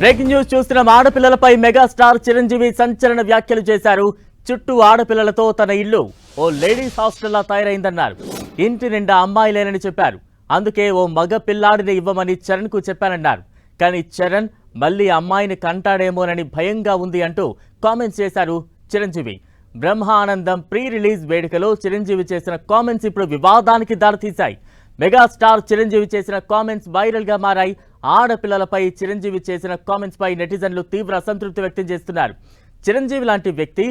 Breaking news చూస్తున్న ఆడపిల్లలపై megastar Chiranjeevi సంచలన వ్యాఖ్యలు చేశారు. చుట్టూ ఆడపిల్లలతో తన ఇల్లు ఓ లేడీస్ హాస్టల్లా తయారైందన్నారు. ఇంటి నిండా అమ్మాయిలేనని చెప్పారు. అందుకే ఓ మగ పిల్లాడిని ఇవ్వమని చరణ్ కు చెప్పానన్నారు. కానీ చరణ్ మళ్ళీ అమ్మాయిని కంటాడేమోనని భయంగా ఉంది అంటూ కామెంట్స్ చేశారు చిరంజీవి. బ్రహ్మానందం ప్రీ రిలీజ్ వేడుకలో చిరంజీవి చేసిన కామెంట్స్ ఇప్పుడు వివాదానికి దారితీశాయి. మెగాస్టార్ చిరంజీవి చేసిన కామెంట్స్ వైరల్ గా మారాయి. ఆడపిల్లలపై చిరంజీవి చేసిన కామెంట్స్ పై నెటిజన్లు తీవ్ర అసంతృప్తి వ్యక్తం చేస్తున్నారు. చిరంజీవి లాంటి వ్యక్తి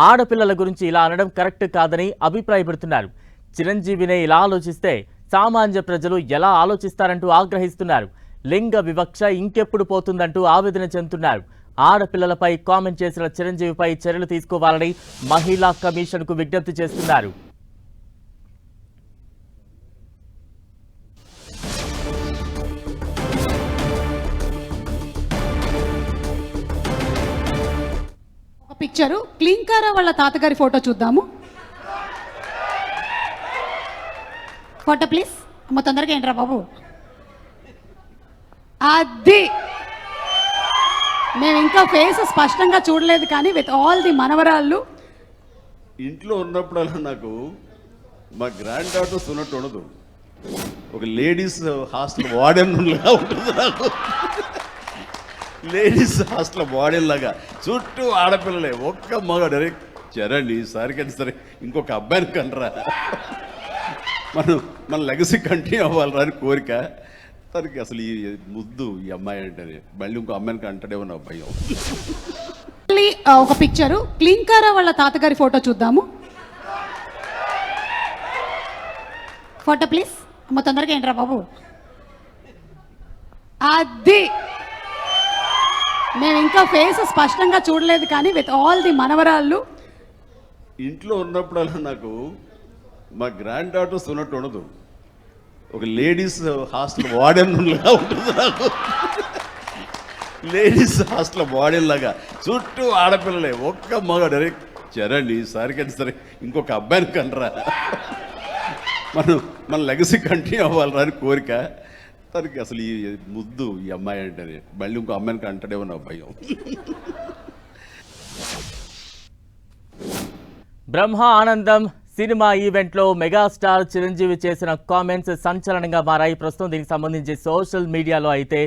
ఆడపిల్లల గురించి ఇలా అనడం కరెక్ట్ కాదని అభిప్రాయపడుతున్నారు. చిరంజీవినే ఇలా ఆలోచిస్తే సామాన్య ప్రజలు ఎలా ఆలోచిస్తారంటూ ఆగ్రహిస్తున్నారు. లింగ వివక్ష ఇంకెప్పుడు పోతుందంటూ ఆవేదన చెందుతున్నారు. ఆడపిల్లలపై కామెంట్ చేసిన చిరంజీవిపై చర్యలు తీసుకోవాలని మహిళా కమిషన్ కు విజ్ఞప్తి చేస్తున్నారు. పిక్చరు క్లీంకారా వాళ్ళ తాతగారి ఫోటో చూద్దాము. Photo please. అమ్మ తొందరగా ఏంట్రా బాబు. అది మేము ఇంకా ఫేస్ స్పష్టంగా చూడలేదు కానీ విత్ ఆల్ ది మనవరాళ్ళు ఇంట్లో ఉన్నప్పుడల్లా నాకు మా గ్రాండ్ డాటర్స్ ఉన్నట్టు ఉండదు. ఒక లేడీస్ హాస్టల్ వార్డెన్ లాగా ఉంటుంది నాకు. లేడీస్ హాస్టల్ వార్డెన్ లాగా చుట్టూ ఆడపిల్లలే, ఒక్క మగ డైరెక్ట్ చరణ్ ఈసారికైనా సరే ఇంకొక అబ్బాయిని కనరా, మన లెగసీ కంటిన్యూ అవ్వాలరా అని కోరిక తనకి. అసలు ఈ ముద్దు ఈ అమ్మాయి అంటేనే మళ్ళీ ఇంకో అమ్మాయిని కంటాడేమో నా భయం. ఒక పిక్చరు క్లీంకారా వాళ్ళ తాతగారి ఫోటో చూద్దాము. Photo please. అమ్మ తొందరగా ఏంట్రా బాబు. అది మేము ఇంకా ఫేస్ స్పష్టంగా చూడలేదు కానీ విత్ ఆల్ ది మనవరాళ్ళు ఇంట్లో ఉన్నప్పుడల్లా నాకు మా గ్రాండ్ డాటర్స్ ఉన్నట్టు ఉండదు. ఒక లేడీస్ హాస్టల్ వార్డెన్ లాగా ఉంటుంది నాకు. లేడీస్ హాస్టల్ వార్డెన్ లాగా చుట్టూ ఆడపిల్లలే, ఒక్క మగ డైరెక్ట్ చరణ్ ఈసారికైనా సరే ఇంకొక అబ్బాయిని కనరా, మన లెగసీ కంటిన్యూ అవ్వాలరా అని కోరిక తనకి. అసలు ఈ ముద్దు ఈ అమ్మాయి అంటేనే మళ్ళీ ఇంకో అమ్మాయిని కంటాడేమో నా భయం. బ్రహ్మానందం సినిమా ఈవెంట్లో మెగాస్టార్ చిరంజీవి చేసిన కామెంట్స్ సంచలనంగా మారాయి. ప్రస్తుతం దీనికి సంబంధించి సోషల్ మీడియాలో అయితే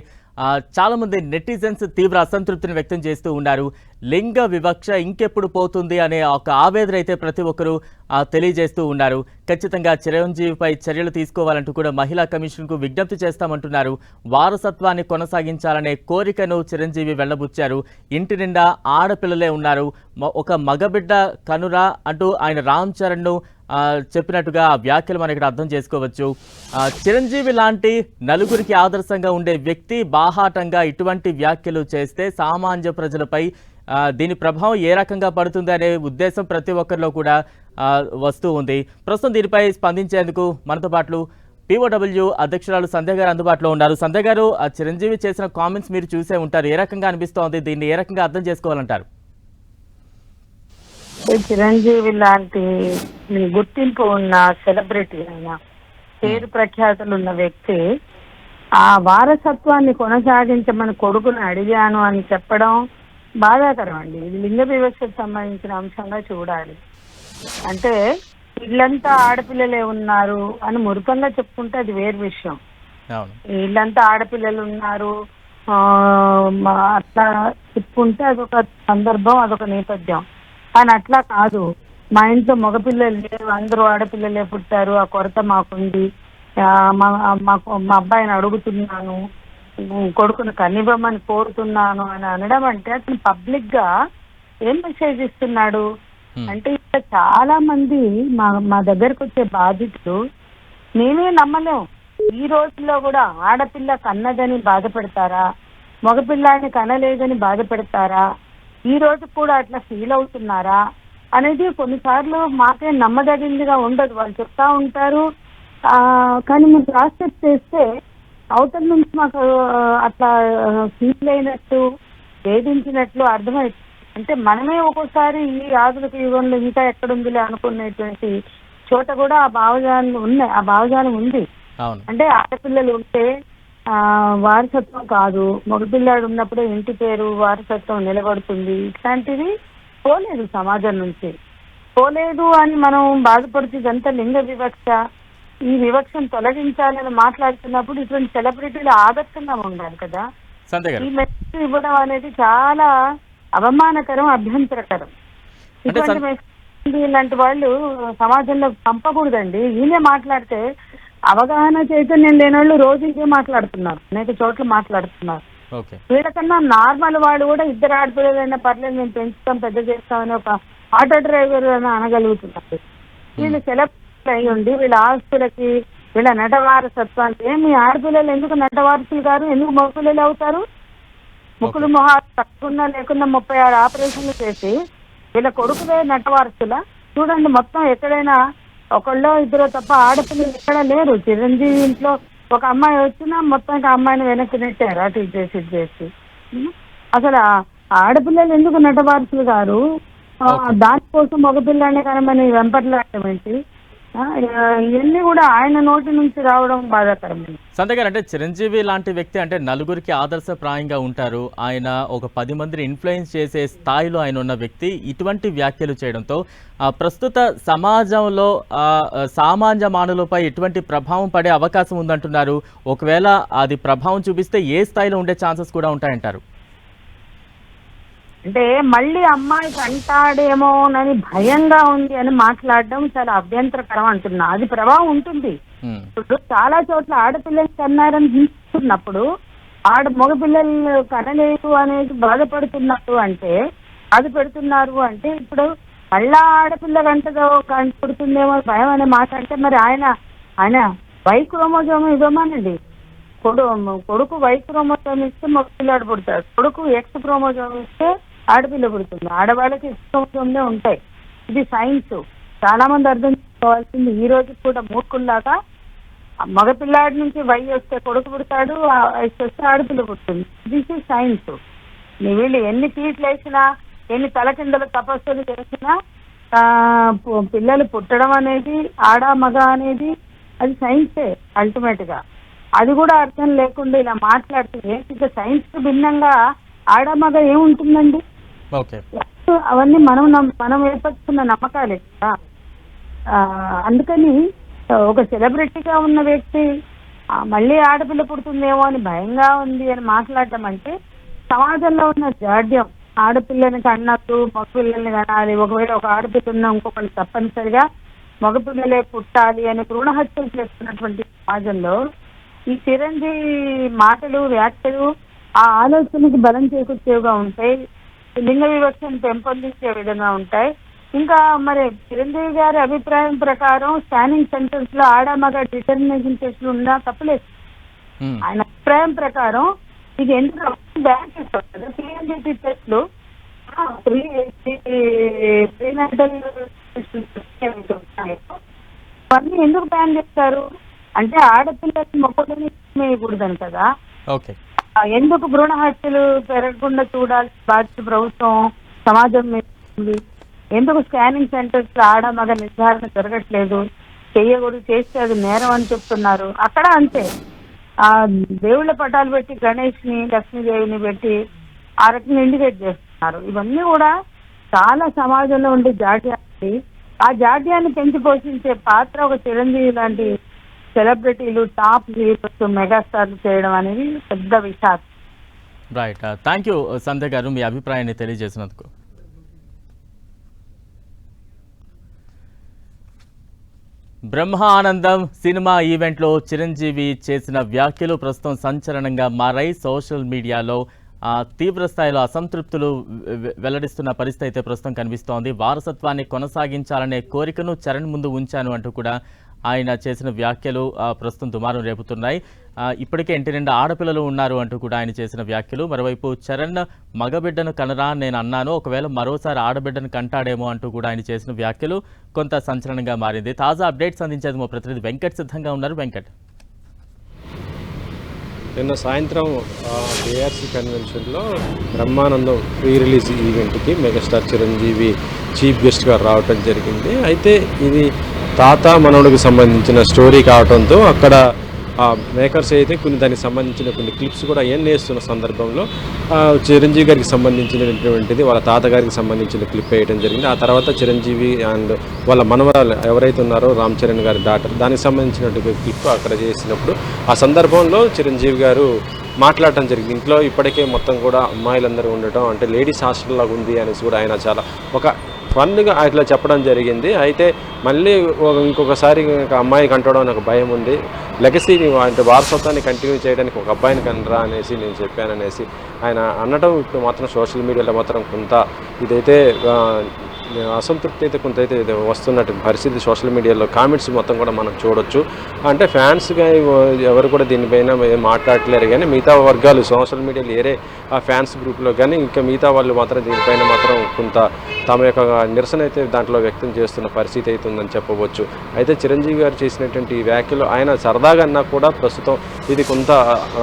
చాలా మంది నెటిజన్స్ తీవ్ర అసంతృప్తిని వ్యక్తం చేస్తూ ఉన్నారు. లింగ వివక్ష ఇంకెప్పుడు పోతుంది అనే ఒక ఆవేదన అయితే ప్రతి ఒక్కరూ తెలియజేస్తూ ఉన్నారు. ఖచ్చితంగా చిరంజీవిపై చర్యలు తీసుకోవాలంటూ కూడా మహిళా కమిషన్కు విజ్ఞప్తి చేస్తామంటున్నారు. వారసత్వాన్ని కొనసాగించాలనే కోరికను చిరంజీవి వెళ్లబుచ్చారు. ఇంటి నిండా ఆడపిల్లలే ఉన్నారు, ఒక మగబిడ్డ కనురా అంటూ ఆయన రామ్ చరణ్ను చెప్పినట్టుగా ఆ వ్యాఖ్యలు మనం ఇక్కడ అర్థం చేసుకోవచ్చు. చిరంజీవి లాంటి నలుగురికి ఆదర్శంగా ఉండే వ్యక్తి బాహాటంగా ఇటువంటి వ్యాఖ్యలు చేస్తే సామాన్య ప్రజలపై దీని ప్రభావం ఏ రకంగా పడుతుంది అనే ఉద్దేశం ప్రతి ఒక్కరిలో కూడా వస్తూ ఉంది. ప్రస్తుతం దీనిపై స్పందించేందుకు మనతో పాటు POW అధ్యక్షురాలు సంధ్య గారు అందుబాటులో ఉన్నారు. సంధ్య గారు, చిరంజీవి చేసిన కామెంట్స్ మీరు చూసే ఉంటారు. ఏ రకంగా అనిపిస్తోంది? దీన్ని ఏ రకంగా అర్థం చేసుకోవాలంటారు? చిరంజీవి లాంటి గుర్తింపు ఉన్న సెలబ్రిటీ అయినా, పేరు ప్రఖ్యాతులు ఉన్న వ్యక్తి ఆ వారసత్వాన్ని కొనసాగించమని కొడుకుని అడిగాను అని చెప్పడం బాధాకరం అండి. ఇది లింగ వివక్షకు సంబంధించిన అంశంగా చూడాలి. అంటే ఇల్లంతా ఆడపిల్లలే ఉన్నారు అని మురిపంగా చెప్పుకుంటే అది వేరు విషయం. ఇల్లంతా ఆడపిల్లలు ఉన్నారు అట్లా చెప్పుకుంటే అదొక సందర్భం, అదొక నేపథ్యం. కానీ అట్లా కాదు. మా ఇంట్లో మగపిల్లలు లేరు, అందరూ ఆడపిల్లలే పుట్టారు, ఆ కొరత మాకుంది, మా అబ్బాయిని అడుగుతున్నాను, కొడుకును కనివ్వమని కోరుతున్నాను అని అనడం అంటే అతను పబ్లిక్ గా ఏం మెసేజ్ ఇస్తున్నాడు అంటే, ఇక్కడ చాలా మంది మా దగ్గరకు వచ్చే బాధితులు మేమే నమ్మలేం. ఈ రోజుల్లో కూడా ఆడపిల్ల కన్నదని బాధపడతారా, మగపిల్లాన్ని కనలేదని బాధపడతారా, ఈ రోజు కూడా అట్లా ఫీల్ అవుతున్నారా అనేది కొన్నిసార్లు మాకే నమ్మదగిందిగా ఉండదు. వాళ్ళు చెప్తా ఉంటారు కానీ మేము క్రాస్ చెక్ చేస్తే అవతల నుంచి మాకు అట్లా ఫీల్ అయినట్టు, వేధించినట్లు అర్థమవుతుంది. అంటే మనమే ఒక్కోసారి ఈ ఆధునిక యుగంలో ఇంకా ఎక్కడుందిలే అనుకునేటువంటి చోట కూడా ఆ భావజాలం ఉన్నాయి, ఆ భావజాలం ఉంది. అంటే ఆడపిల్లలు ఉంటే వారసత్వం కాదు, మగపిల్లాడు ఉన్నప్పుడే ఇంటి పేరు వారసత్వం నిలబడుతుంది, ఇట్లాంటివి పోలేదు సమాజం నుంచి. పోలేదు అని మనం బాధపడుతూ ఇదంతా లింగ వివక్ష, ఈ వివక్షను తొలగించాలని మాట్లాడుతున్నప్పుడు ఇటువంటి సెలబ్రిటీలు ఆదర్శంగా ఉండాలి కదా. ఈ మెసేజ్ ఇవ్వడం అనేది చాలా అవమానకరం, అభ్యంతరకరం. ఇటువంటి మెసేజ్ ఇలాంటి వాళ్ళు సమాజంలో పంపకూడదండి. ఈయనే మాట్లాడితే అవగాహన చైతన్యం లేని వాళ్ళు రోజు ఇదే మాట్లాడుతున్నారు, అనేక చోట్ల మాట్లాడుతున్నారు. వీళ్ళకన్నా నార్మల్ వాడు కూడా ఇద్దరు ఆడపిల్లలైనా పర్లేదు మేము పెంచుతాం పెద్ద చేస్తామని ఒక ఆటో డ్రైవర్ అని అనగలుగుతున్నారు. వీళ్ళు సెలబ్రిటీ అయి ఉండి వీళ్ళ ఆస్తులకి వీళ్ళ నటవారసత్వానికి ఏమి ఆడపిల్లలు ఎందుకు నటవారసులు గారు, ఎందుకు మగపిల్లలు అవుతారు? ముక్కులు మొహాలు తక్కువ లేకుండా 36 ఆపరేషన్లు చేసి వీళ్ళ కొడుకులే నటవారసుల. చూడండి మొత్తం ఎక్కడైనా ఒకళ్ళో ఇద్దరు తప్ప ఆడపిల్లలు ఎక్కడ లేరు. చిరంజీవి ఇంట్లో ఒక అమ్మాయి వచ్చినా మొత్తానికి ఆ అమ్మాయిని వెనక్కి నెట్టారు అటు చేసి. అసలు ఆడపిల్లలు ఎందుకు నటవారసులు గారు? దానికోసం మగపిల్లాన్ని కనమని వెంపర్లాడటం ఏంటి? ఇవన్నీ కూడా ఆయన నోటి నుంచి రావడం బాధాకరమైంది. సంధ్య గారు, అంటే చిరంజీవి లాంటి వ్యక్తి అంటే నలుగురికి ఆదర్శప్రాయంగా ఉంటారు. ఆయన ఒక 10 మందిని ఇన్ఫ్లుయెన్స్ చేసే స్థాయిలో ఆయన ఉన్న వ్యక్తి ఇటువంటి వ్యాఖ్యలు చేయడంతో ప్రస్తుత సమాజంలో సామాన్య మానవులపై ఎటువంటి ప్రభావం పడే అవకాశం ఉందంటున్నారు. ఒకవేళ అది ప్రభావం చూపిస్తే ఏ స్థాయిలో ఉండే ఛాన్సెస్ కూడా ఉంటాయంటారు? అంటే మళ్ళీ అమ్మాయికి అంటాడేమోనని భయంగా ఉంది అని మాట్లాడడం చాలా అభ్యంతరకరం అంటున్నా. అది ప్రభావం ఉంటుంది. ఇప్పుడు చాలా చోట్ల ఆడపిల్లలు కన్నారని తీసుకున్నప్పుడు మగపిల్లలు కనలేదు అనేది బాధపడుతున్నట్టు అంటే అది పెడుతున్నారు అంటే ఇప్పుడు మళ్ళా ఆడపిల్ల గంటతో పుడుతుందేమో భయం అనే మాట అంటే మరి ఆయన వై క్రోమోజోమ్ ఇవ్వమానండి. కొడుకు వై క్రోమోజోమ్ ఇస్తే మగపిల్లాడు పుడతాడు, కొడుకు ఎక్స్ క్రోమోజోమ్ ఇస్తే ఆడపిల్ల పుడుతుంది. ఆడవాళ్ళకి ఎక్స్ క్రోమోజోమ్లే ఉంటాయి. ఇది సైన్స్. చాలా మంది అర్థం చేసుకోవాల్సింది. ఈ రోజు కూడా మూర్ఖుల్లాగా మగపిల్లాడి నుంచి వై వస్తే కొడుకు పుడతాడు, ఎక్స్ వస్తే ఆడపిల్ల పుడుతుంది. This is science. వీళ్ళు ఎన్ని ఫీట్లు వేసినా ఎన్ని తలకిందలు తపస్సులు చేసినా పిల్లలు పుట్టడం అనేది ఆడ మగ అనేది అది సైన్సే అల్టిమేట్ గా. అది కూడా అర్థం లేకుండా ఇలా మాట్లాడుతుంది. ఇక సైన్స్ కు భిన్నంగా ఆడ మగ ఏముంటుందండి? అవన్నీ మనం ఏర్పరుచుకున్న నమ్మకాలే కదా. అందుకని ఒక సెలబ్రిటీగా ఉన్న వ్యక్తి మళ్ళీ ఆడపిల్ల పుడుతుందేమో అని భయంగా ఉంది అని మాట్లాడటం అంటే సమాజంలో ఉన్న జాడ్యం. ఆడపిల్లని కన్నట్టు మగపిల్లల్ని కనాలి, ఒకవేళ ఒక ఆడపిల్ల ఉన్న ఇంకొకటి తప్పనిసరిగా మగపిల్లలే పుట్టాలి అని భ్రూణ హత్యలు చేస్తున్నటువంటి సమాజంలో ఈ చిరంజీవి మాటలు వ్యాఖ్యలు ఆ ఆలోచనకి బలం చేకూర్చేవిగా ఉంటాయి, లింగ వివక్షను పెంపొందించే విధంగా ఉంటాయి. ఇంకా మరి చిరంజీవి గారి అభిప్రాయం ప్రకారం స్కానింగ్ సెంటర్స్ లో ఆడ మగ డిటర్మినేషన్ టెస్టులు ఉన్నా తప్పలేదు. ఆయన అభిప్రాయం ప్రకారం ఇది ఎందుకు బ్యాన్ చేస్తారు కదా పిఎంజీటీ టెస్టులు, అవన్నీ ఎందుకు బ్యాన్ చేస్తారు అంటే ఆడపిల్లలకి మొక్కలని వేయకూడదని కదా. ఎందుకు భ్రూణ హత్యలు పెరగకుండా చూడాల్సిన బాధ్యత ప్రభుత్వం సమాజం మీద ఉంది. ఎందుకు స్కానింగ్ సెంటర్స్ లో ఆడ మగ నిర్ధారణ జరగట్లేదు? చెయ్యకూడదు, చేస్తే అది నేరం అని చెప్తున్నారు. అక్కడ అంతే దేవుళ్ళ పటాలు పెట్టి గణేష్ ని లక్ష్మీదేవిని పెట్టి ఆ రకంగా ఇండికేట్ చేస్తున్నారు. ఇవన్నీ కూడా చాలా సమాజంలో ఉండే జాడ్యాన్ని, ఆ జాడ్యాన్ని పెంచి పోషించే పాత్ర ఒక చిరంజీవి లాంటి సెలబ్రిటీలు టాప్ హీరోస్ మెగాస్టార్లు చేయడం అనేది పెద్ద విషాదం. రైట్, థ్యాంక్ యూ సంధ్య గారు మీ అభిప్రాయాన్ని తెలియజేసినందుకు. బ్రహ్మ ఆనందం సినిమా ఈవెంట్లో చిరంజీవి చేసిన వ్యాఖ్యలు ప్రస్తుతం సంచలనంగా మారాయి. సోషల్ మీడియాలో తీవ్ర స్థాయిలో అసంతృప్తులు వెల్లడిస్తున్న పరిస్థితి అయితే ప్రస్తుతం కనిపిస్తోంది. వారసత్వాన్ని కొనసాగించాలనే కోరికను చరణ్ ముందు ఉంచాను అంటూ కూడా ఆయన చేసిన వ్యాఖ్యలు ప్రస్తుతం దుమారం రేపుతున్నాయి. ఇప్పటికే ఇంటి నిండా ఆడపిల్లలు ఉన్నారు అంటూ కూడా ఆయన చేసిన వ్యాఖ్యలు. మరోవైపు చరణ్ మగబిడ్డను కనరా నేను అన్నాను, ఒకవేళ మరోసారి ఆడబిడ్డను కంటాడేమో అంటూ కూడా ఆయన చేసిన వ్యాఖ్యలు కొంత సంచలనంగా మారింది. తాజా అప్డేట్స్ అందించేది మా ప్రతినిధి వెంకట్ సిద్ధంగా ఉన్నారు. వెంకట్, నిన్న సాయంత్రం ఏఆర్సీ కన్వెన్షన్లో బ్రహ్మానందం ప్రీ రిలీజ్ ఈవెంట్కి మెగాస్టార్ చిరంజీవి చీఫ్ గెస్ట్గా రావటం జరిగింది. అయితే ఇది తాత మనవడికి సంబంధించిన స్టోరీ కావడంతో అక్కడ ఆ మేకర్స్ అయితే కొన్ని దానికి సంబంధించిన కొన్ని క్లిప్స్ కూడా ఏం వేస్తున్న సందర్భంలో చిరంజీవి గారికి సంబంధించినటువంటిది వాళ్ళ తాతగారికి సంబంధించిన క్లిప్ వేయడం జరిగింది. ఆ తర్వాత చిరంజీవి అండ్ వాళ్ళ మనవరాలు ఎవరైతే ఉన్నారో రామ్ చరణ్ గారి డాటర్ దానికి సంబంధించినటువంటి క్లిప్ అక్కడ చేసినప్పుడు ఆ సందర్భంలో చిరంజీవి గారు మాట్లాడటం జరిగింది. ఇంట్లో ఇప్పటికే మొత్తం కూడా అమ్మాయిలందరూ ఉండటం అంటే లేడీస్ హాస్టల్ లాగా ఉంది అనేసి కూడా ఆయన చాలా ఒక ఫన్గా అట్లా చెప్పడం జరిగింది. అయితే మళ్ళీ ఇంకొకసారి అమ్మాయి కంటడం నాకు భయం ఉంది, లెగసీని అంటే వారసత్వాన్ని కంటిన్యూ చేయడానికి ఒక అబ్బాయిని కనరా అనేసి నేను చెప్పాననేసి ఆయన అనడం ఇప్పుడు మాత్రం సోషల్ మీడియాలో మాత్రం కొంత ఇదైతే అసంతృప్తి అయితే కొంత అయితే వస్తున్నట్టు పరిస్థితి సోషల్ మీడియాలో కామెంట్స్ మొత్తం కూడా మనం చూడొచ్చు. అంటే ఫ్యాన్స్గా ఎవరు కూడా దీనిపైన ఏం మాట్లాడలేరు, కానీ మిగతా వర్గాలు సోషల్ మీడియాలో ఏరే ఆ ఫ్యాన్స్ గ్రూప్లో కానీ ఇంకా మిగతా వాళ్ళు మాత్రం దీనిపైన మాత్రం కొంత తమ యొక్క నిరసన అయితే దాంట్లో వ్యక్తం చేస్తున్న పరిస్థితి అయితే ఉందని చెప్పవచ్చు. అయితే చిరంజీవి గారు చేసినటువంటి ఈ వ్యాఖ్యలు ఆయన సరదాగా అన్నా కూడా ప్రస్తుతం ఇది కొంత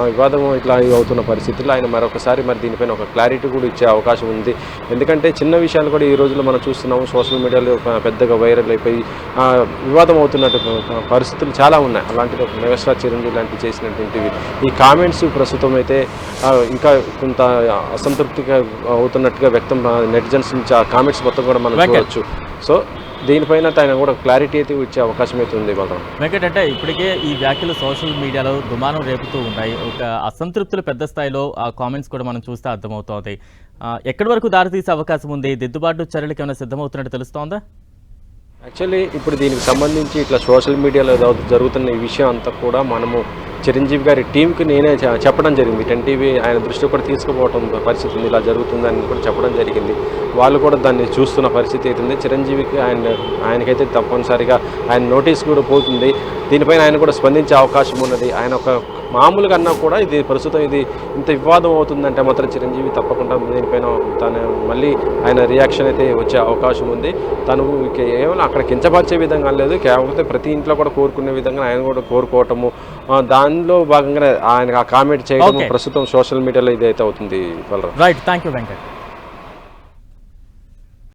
వివాదం ఇట్లా అవుతున్న పరిస్థితుల్లో ఆయన మరొకసారి మరి దీనిపైన ఒక క్లారిటీ కూడా ఇచ్చే అవకాశం ఉంది. ఎందుకంటే చిన్న విషయాలు కూడా ఈ రోజుల్లో మనం చూస్తున్నాము సోషల్ మీడియాలో పెద్దగా వైరల్ అయిపోయి వివాదం అవుతున్నట్టు పరిస్థితులు చాలా ఉన్నాయి. అలాంటిది ఒక మెగాస్టార్ చిరంజీవి లాంటివి చేసినటువంటివి ఈ కామెంట్స్ ప్రస్తుతం అయితే ఇంకా కొంత అసంతృప్తిగా అవుతున్నట్టుగా వ్యక్తం నెటిజన్స్ నుంచి ఆ కామెంట్స్ మొత్తం కూడా మనం చూడవచ్చు. సో దీనిపైన ఆయన కూడా క్లారిటీ అయితే ఇచ్చే అవకాశం అయితే ఉంది. వెంకట్, అంటే ఇప్పటికే ఈ వ్యాఖ్యలు సోషల్ మీడియాలో దుమానం రేపుతూ ఉన్నాయి. ఒక అసంతృప్తులు పెద్ద స్థాయిలో ఆ కామెంట్స్ కూడా మనం చూస్తే అర్థమవుతోంది. ఎక్కడి వరకు దారితీసే అవకాశం ఉంది? దిద్దుబాటు చర్యలకు ఏమైనా సిద్ధమవుతున్నట్టు తెలుస్తోందా? యాక్చువల్లీ ఇప్పుడు దీనికి సంబంధించి ఇట్లా సోషల్ మీడియాలో జరుగుతున్న ఈ విషయం అంతా కూడా మనము చిరంజీవి గారి టీంకి నేనే చెప్పడం జరిగింది. 10 టీవీ ఆయన దృష్టి కూడా తీసుకుపోవడం పరిస్థితి ఉంది, ఇలా జరుగుతుందని కూడా చెప్పడం జరిగింది. వాళ్ళు కూడా దాన్ని చూస్తున్న పరిస్థితి అవుతుంది. చిరంజీవికి ఆయనకైతే తప్పనిసరిగా ఆయన నోటీస్ కూడా పోతుంది. దీనిపైన ఆయన కూడా స్పందించే అవకాశం ఉన్నది. ఆయన ఒక మామూలుగా అన్నా కూడా ఇది ప్రస్తుతం ఇది ఇంత వివాదం అవుతుందంటే మాత్రం చిరంజీవి తప్పకుండా దీనిపైన తను మళ్ళీ ఆయన రియాక్షన్ అయితే వచ్చే అవకాశం ఉంది. తను కేవలం అక్కడ కించపరిచే విధంగా లేదు, కాకపోతే ప్రతి ఇంట్లో కూడా కోరుకునే విధంగా ఆయన కూడా కోరుకోవటము, దానిలో భాగంగా ఆయన ఆ కామెంట్ చేయడం ప్రస్తుతం సోషల్ మీడియాలో ఇదైతే అవుతుంది. Right, thank you Venkat.